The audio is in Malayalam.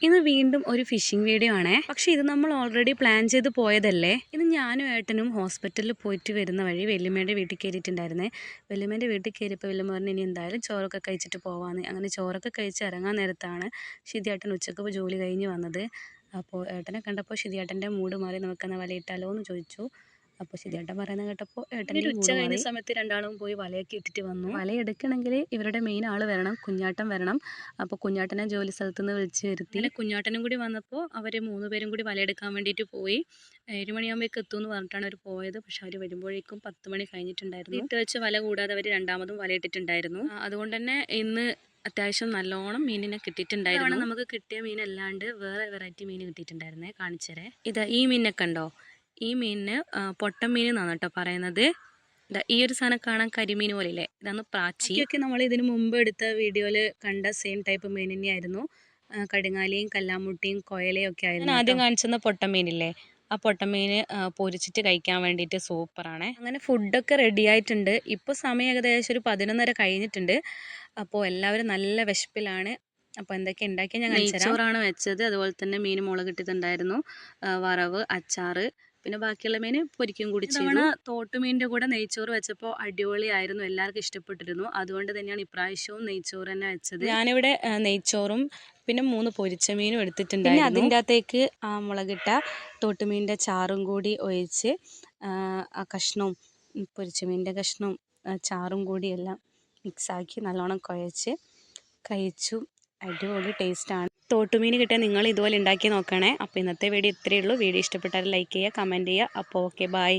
ഇന്ന് വീണ്ടും ഒരു ഫിഷിംഗ് വീഡിയോ ആണേ. പക്ഷേ ഇത് നമ്മൾ ഓൾറെഡി പ്ലാൻ ചെയ്ത് പോയതല്ലേ. ഇന്ന് ഞാനും ഏട്ടനും ഹോസ്പിറ്റലിൽ പോയിട്ട് വരുന്ന വഴി വല്യമ്മേൻ്റെ വീട്ടിൽ കയറിയിട്ടുണ്ടായിരുന്നേ. വല്യമ്മേൻ്റെ വീട്ടിൽ കയറിയപ്പോൾ വല്യമ്മ പറഞ്ഞു ഇനി എന്തായാലും ചോറൊക്കെ കഴിച്ചിട്ട് പോവാമെന്ന്. അങ്ങനെ ചോറൊക്കെ കഴിച്ച് ഇറങ്ങാൻ നേരത്താണ് ഷിതിയേട്ടൻ ഉച്ചക്ക് ജോലി കഴിഞ്ഞ് വന്നത്. അപ്പോൾ ഏട്ടനെ കണ്ടപ്പോൾ ഷിതിയേട്ടൻ്റെ മൂഡ് മാറി, നമുക്കെന്നാൽ വലയിട്ടാലോ എന്ന് ചോദിച്ചു. അപ്പോൾ ഷിതിയേട്ടൻ പറയുന്നത് കേട്ടപ്പോൾ ഏട്ടൻ്റെ ഉച്ച കഴിഞ്ഞ സമയത്ത് രണ്ടാളും പോയി വലയൊക്കെ ഇട്ടിട്ട് വന്നു. വലയെടുക്കണമെങ്കിൽ ഇവരുടെ മെയിൻ ആൾ വരണം, കുഞ്ഞാട്ടൻ വരണം. അപ്പോൾ കുഞ്ഞാട്ടനെ ജോലി സ്ഥലത്ത് നിന്ന് വിളിച്ച് വരുത്തി. അങ്ങനെ കുഞ്ഞാട്ടനും കൂടി വന്നപ്പോൾ അവർ 3 പേരും കൂടി വലയെടുക്കാൻ വേണ്ടിയിട്ട് പോയി. 7 മണിയാകുമ്പോഴേക്ക് എത്തുമെന്ന് പറഞ്ഞിട്ടാണ് അവർ പോയത്. പക്ഷെ അവർ വരുമ്പോഴേക്കും 10 മണി കഴിഞ്ഞിട്ടുണ്ടായിരുന്നു. ഇട്ട് വെച്ച് വല കൂടാതെ അവർ രണ്ടാമതും വലയിട്ടിട്ടുണ്ടായിരുന്നു. അതുകൊണ്ട് തന്നെ ഇന്ന് അത്യാവശ്യം നല്ലോണം മീനിനെ കിട്ടിയിട്ടുണ്ടായിരുന്നു. നമുക്ക് കിട്ടിയ മീനല്ലാണ്ട് വേറെ വെറൈറ്റി മീൻ കിട്ടിയിട്ടുണ്ടായിരുന്നേ. കാണിച്ചേരേ. ഈ മീനിനെ കണ്ടോ? ഈ മീനിന് പൊട്ടൻ മീൻ എന്നാണ് കേട്ടോ പറയുന്നത്. ഈ ഒരു സാധനം കാണാൻ കരിമീൻ പോലെ ഇല്ലേ, ഇതാണ് പ്രാച്ചി. ഒക്കെ നമ്മൾ ഇതിന് മുമ്പ് എടുത്ത വീഡിയോയിൽ കണ്ട സെയിം ടൈപ്പ് മീൻ തന്നെയായിരുന്നു. കടുങ്ങാലിയും കല്ലാമുട്ടിയും കൊയലയും ഒക്കെ ആയിരുന്നു. ആദ്യം കാണിച്ചെന്ന പൊട്ടൻ മീനില്ലേ, ആ പൊട്ടൻ മീൻ പൊരിച്ചിട്ട് കഴിക്കാൻ വേണ്ടിയിട്ട് സൂപ്പറാണ്. അങ്ങനെ ഫുഡൊക്കെ റെഡി ആയിട്ടുണ്ട്. ഇപ്പോൾ സമയം ഏകദേശം ഒരു 11:30 കഴിഞ്ഞിട്ടുണ്ട്. അപ്പോൾ എല്ലാവരും നല്ല വിശപ്പിലാണ്. അപ്പോൾ എന്തൊക്കെ ഉണ്ടാക്കിയാൽ ഞാൻ നെയ്ച്ചോറാണ് വെച്ചത്. അതുപോലെ തന്നെ മീൻ മുളകിട്ടിട്ടുണ്ടായിരുന്നു, വറവ്, അച്ചാറ്, പിന്നെ ബാക്കിയുള്ള മീൻ പൊരിക്കും കൂടി ചെയ്തു. തോട്ടുമീനിൻ്റെ കൂടെ നെയ്ച്ചോറ് വെച്ചപ്പോൾ അടിപൊളിയായിരുന്നു, എല്ലാവർക്കും ഇഷ്ടപ്പെട്ടിരുന്നു. അതുകൊണ്ട് തന്നെയാണ് ഇപ്രാവശ്യവും നെയ്ച്ചോറ് തന്നെ വെച്ചത്. ഞാനിവിടെ നെയ്ച്ചോറും പിന്നെ 3 പൊരിച്ച മീനും എടുത്തിട്ടുണ്ടായിരുന്നു. പിന്നെ അതിൻ്റെ അകത്തേക്ക് മുളകിട്ട തോട്ടുമീനിൻ്റെ ചാറും കൂടി ഒഴിച്ച് ആ കഷ്ണവും പൊരിച്ച മീനിൻ്റെ കഷ്ണവും ചാറും കൂടി എല്ലാം മിക്സാക്കി നല്ലോണം കുഴച്ച് കഴിച്ചു. അടിപൊളി ടേസ്റ്റാണ്. തോട്ടുമീൻ കിട്ടിയാൽ നിങ്ങൾ ഇതുപോലെ ഉണ്ടാക്കി നോക്കണേ. അപ്പോൾ ഇന്നത്തെ വീഡിയോ ഇത്രയേ ഉള്ളൂ. വീഡിയോ ഇഷ്ടപ്പെട്ടാൽ ലൈക്ക് ചെയ്യുക, കമൻറ്റ് ചെയ്യുക. അപ്പോൾ ഓക്കെ, ബൈ.